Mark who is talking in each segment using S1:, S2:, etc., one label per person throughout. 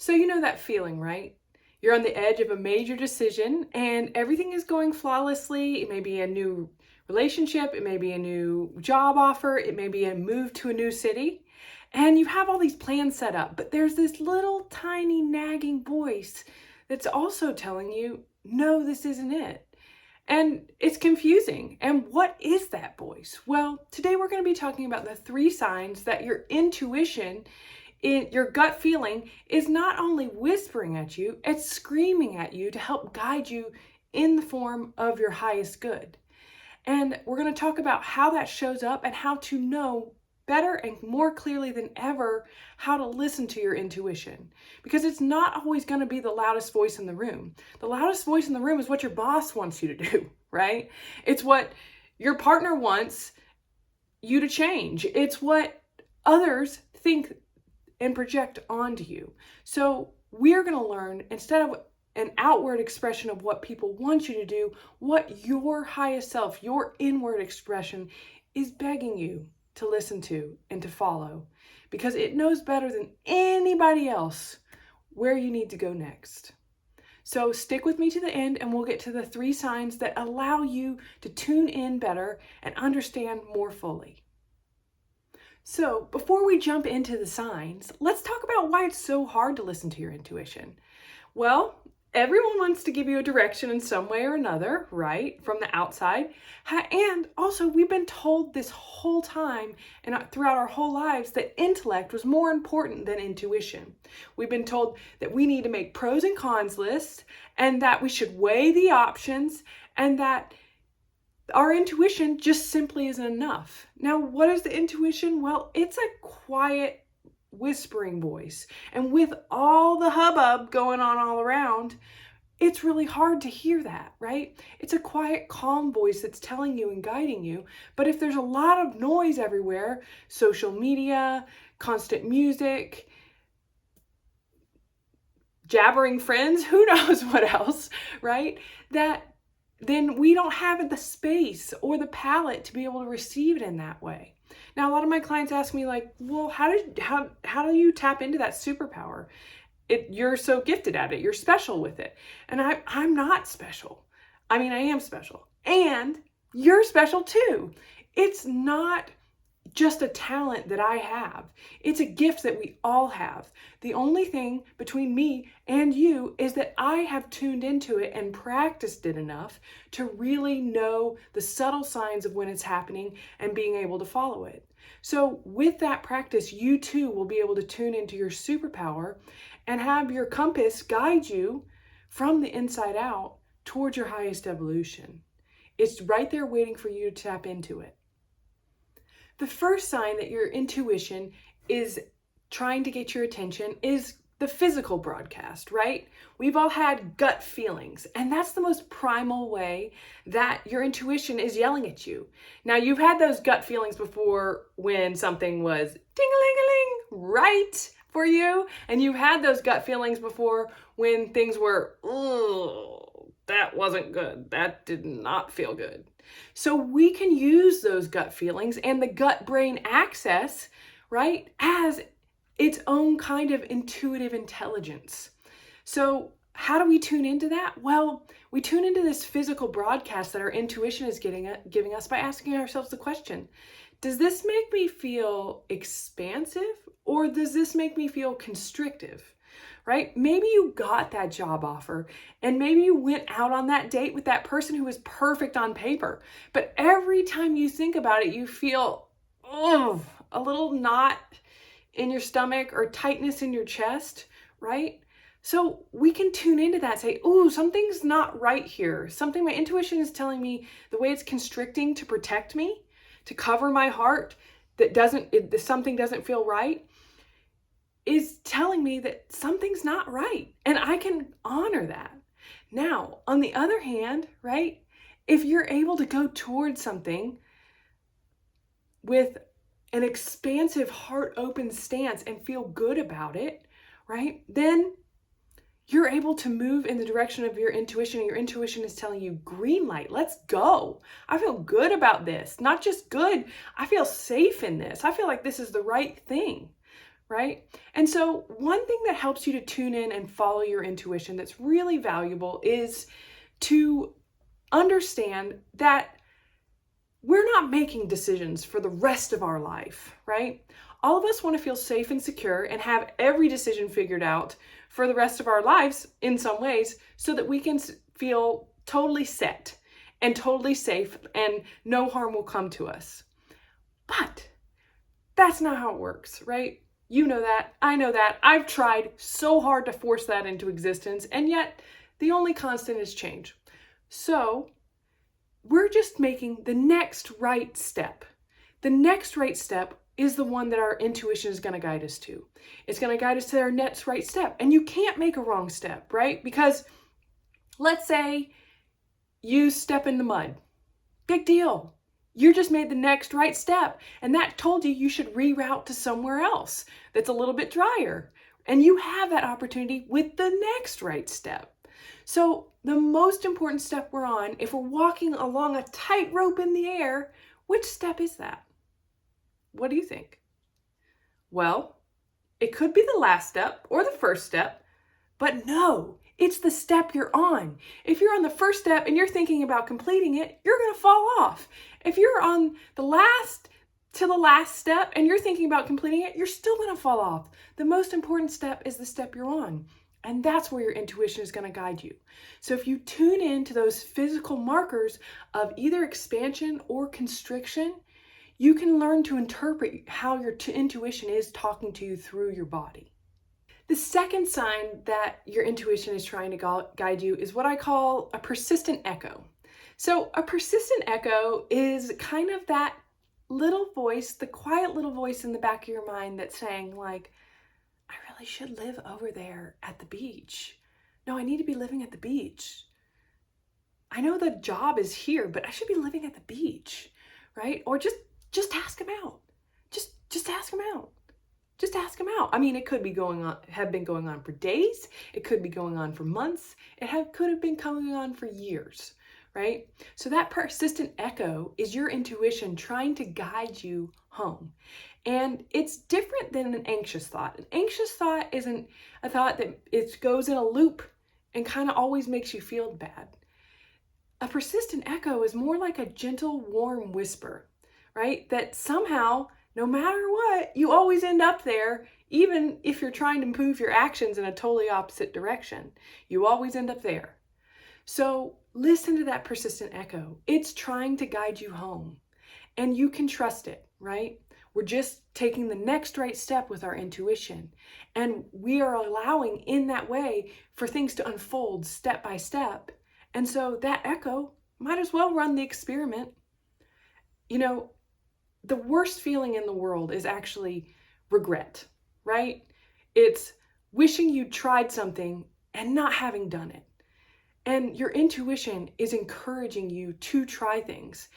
S1: So you know that feeling, right? You're on the edge of a major decision and everything is going flawlessly. It may be a new relationship, it may be a new job offer, it may be a move to a new city. And you have all these plans set up, but there's this little tiny nagging voice that's also telling you, no, this isn't it. And it's confusing. And what is that voice? Well, today we're going to be talking about the 3 signs that your intuition, your gut feeling, is not only whispering at you, it's screaming at you to help guide you in the form of your highest good. And we're going to talk about how that shows up and how to know better and more clearly than ever how to listen to your intuition. Because it's not always going to be the loudest voice in the room. The loudest voice in the room is what your boss wants you to do, right? It's what your partner wants you to change. It's what others think and project onto you. So we're going to learn, instead of an outward expression of what people want you to do, what your highest self, your inward expression, is begging you to listen to and to follow, because it knows better than anybody else where you need to go next. So stick with me to the end and we'll get to the 3 signs that allow you to tune in better and understand more fully. So before we jump into the signs, let's talk about why it's so hard to listen to your intuition. Well, everyone wants to give you a direction in some way or another, right? From the outside. And also, we've been told this whole time and throughout our whole lives that intellect was more important than intuition. We've been told that we need to make pros and cons lists and that we should weigh the options and that our intuition just simply isn't enough. Now, what is the intuition? Well, it's a quiet whispering voice. And with all the hubbub going on all around, it's really hard to hear that, right? It's a quiet, calm voice that's telling you and guiding you. But if there's a lot of noise everywhere, social media, constant music, jabbering friends, who knows what else, right? Then we don't have the space or the palate to be able to receive it in that way. Now, a lot of my clients ask me like, well, how do you tap into that superpower? You're so gifted at it. You're special with it. And I'm not special. I mean, I am special. And you're special too. It's not just a talent that I have. It's a gift that we all have. The only thing between me and you is that I have tuned into it and practiced it enough to really know the subtle signs of when it's happening and being able to follow it. So with that practice, you too will be able to tune into your superpower and have your compass guide you from the inside out towards your highest evolution. It's right there waiting for you to tap into it. The first sign that your intuition is trying to get your attention is the physical broadcast, right? We've all had gut feelings, and that's the most primal way that your intuition is yelling at you. Now, you've had those gut feelings before when something was ding-a-ling-a-ling right for you, and you've had those gut feelings before when things were, oh, that wasn't good. That did not feel good. So we can use those gut feelings and the gut-brain axis, right, as its own kind of intuitive intelligence. So how do we tune into that? Well, we tune into this physical broadcast that our intuition is giving us by asking ourselves the question, does this make me feel expansive or does this make me feel constrictive? Right? Maybe you got that job offer and maybe you went out on that date with that person who was perfect on paper. But every time you think about it, you feel a little knot in your stomach or tightness in your chest, right? So we can tune into that, say, ooh, something's not right here. My intuition is telling me the way it's constricting to protect me, to cover my heart, something doesn't feel right, is telling me that something's not right, and I can honor that. Now, on the other hand, right, if you're able to go towards something with an expansive, heart open stance and feel good about it, right, then you're able to move in the direction of your intuition, and your intuition is telling you, green light, let's go. I feel good about this. Not just good, I feel safe in this. I feel like this is the right thing. right? And so one thing that helps you to tune in and follow your intuition that's really valuable is to understand that we're not making decisions for the rest of our life, right? All of us want to feel safe and secure and have every decision figured out for the rest of our lives in some ways so that we can feel totally set and totally safe and no harm will come to us. But that's not how it works, right? You know that, I know that. I've tried so hard to force that into existence, and yet the only constant is change. So we're just making the next right step. The next right step is the one that our intuition is going to guide us to. It's going to guide us to our next right step. And you can't make a wrong step, right? Because let's say you step in the mud. Big deal. You just made the next right step. And that told you should reroute to somewhere else that's a little bit drier. And you have that opportunity with the next right step. So the most important step we're on, if we're walking along a tightrope in the air, which step is that? What do you think? Well, it could be the last step or the first step, but no, it's the step you're on. If you're on the first step and you're thinking about completing it, you're going to fall off. If you're on the last step and you're thinking about completing it, you're still going to fall off. The most important step is the step you're on. And that's where your intuition is going to guide you. So if you tune in to those physical markers of either expansion or constriction, you can learn to interpret how your intuition is talking to you through your body. The second sign that your intuition is trying to guide you is what I call a persistent echo. So a persistent echo is kind of that little voice, the quiet little voice in the back of your mind that's saying like, I really should live over there at the beach. No, I need to be living at the beach. I know the job is here, but I should be living at the beach, right? Or just ask him out. Just ask him out. Just ask him out. I mean, it could be have been going on for days. It could be going on for months. Could have been going on for years, right? So that persistent echo is your intuition trying to guide you home. And it's different than an anxious thought. An anxious thought isn't a thought that it goes in a loop and kind of always makes you feel bad. A persistent echo is more like a gentle, warm whisper, right? That somehow, no matter what, you always end up there, even if you're trying to move your actions in a totally opposite direction. You always end up there. So listen to that persistent echo. It's trying to guide you home. And you can trust it, right? We're just taking the next right step with our intuition. And we are allowing in that way for things to unfold step by step. And so that echo might as well run the experiment. You know, the worst feeling in the world is actually regret, right? It's wishing you tried something and not having done it. And your intuition is encouraging you to try things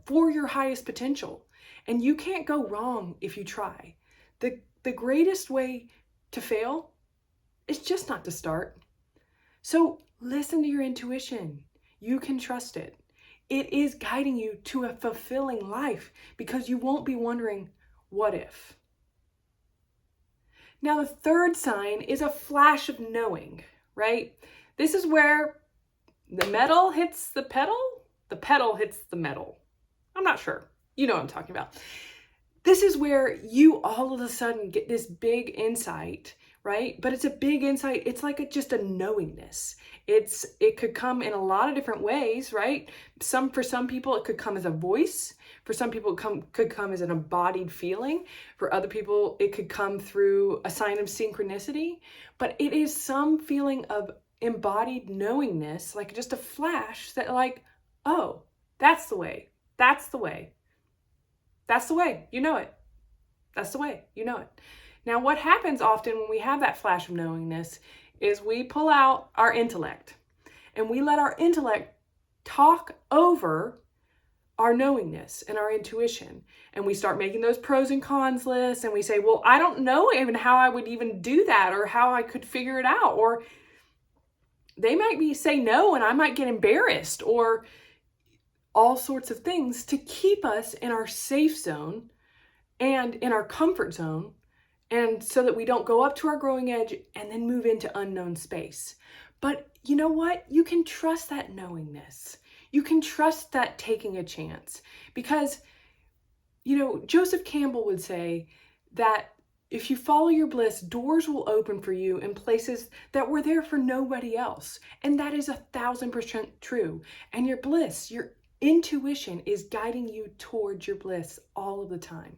S1: for your highest potential. And you can't go wrong if you try. The greatest way to fail is just not to start. So listen to your intuition. You can trust it. It is guiding you to a fulfilling life because you won't be wondering, what if? Now, the third sign is a flash of knowing, right? This is where the metal hits the pedal hits the metal. I'm not sure. You know what I'm talking about. This is where you all of a sudden get this big insight, right? But it's a big insight. It's like just a knowingness. It could come in a lot of different ways, right? For some people, it could come as a voice. For some people, it could come as an embodied feeling. For other people, it could come through a sign of synchronicity. But it is some feeling of embodied knowingness, like just a flash that like, oh, that's the way. That's the way. That's the way, you know it. That's the way, you know it. Now, what happens often when we have that flash of knowingness is we pull out our intellect and we let our intellect talk over our knowingness and our intuition. And we start making those pros and cons lists and we say, well, I don't know even how I would even do that or how I could figure it out. Or they might say no and I might get embarrassed or all sorts of things to keep us in our safe zone and in our comfort zone And so that we don't go up to our growing edge and then move into unknown space. But you know what? You can trust that knowingness. You can trust that taking a chance because, Joseph Campbell would say that if you follow your bliss, doors will open for you in places that were there for nobody else. And that is 1,000% true. And your bliss, your intuition is guiding you towards your bliss all of the time.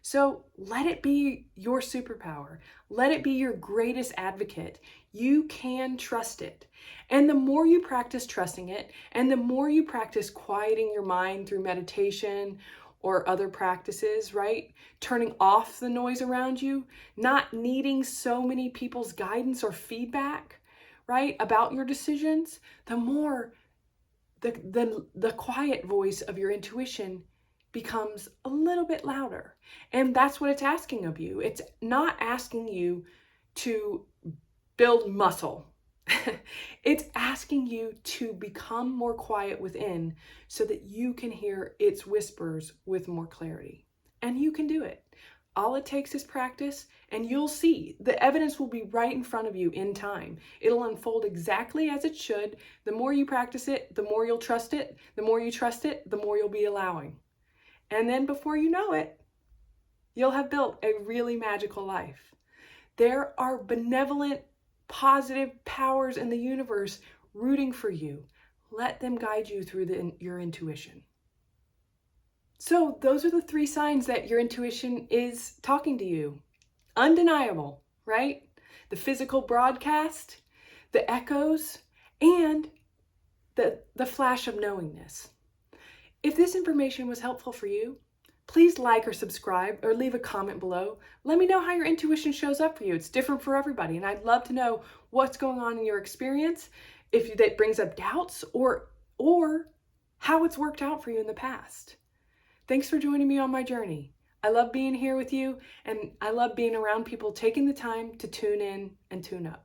S1: So let it be your superpower. Let it be your greatest advocate. You can trust it. And the more you practice trusting it, and the more you practice quieting your mind through meditation or other practices, right? Turning off the noise around you, not needing so many people's guidance or feedback, right? About your decisions, the more the quiet voice of your intuition becomes a little bit louder. And that's what it's asking of you. It's not asking you to build muscle. It's asking you to become more quiet within so that you can hear its whispers with more clarity. And you can do it. All it takes is practice, and you'll see the evidence will be right in front of you in time. It'll unfold exactly as it should. The more you practice it, the more you'll trust it. The more you trust it, the more you'll be allowing. And then before you know it, you'll have built a really magical life. There are benevolent, positive powers in the universe rooting for you. Let them guide you through your intuition. So those are the 3 signs that your intuition is talking to you. Undeniable, right? The physical broadcast, the echoes, and the flash of knowingness. If this information was helpful for you, please like or subscribe or leave a comment below. Let me know how your intuition shows up for you. It's different for everybody, and I'd love to know what's going on in your experience, if that brings up doubts or how it's worked out for you in the past. Thanks for joining me on my journey. I love being here with you, and I love being around people taking the time to tune in and tune up.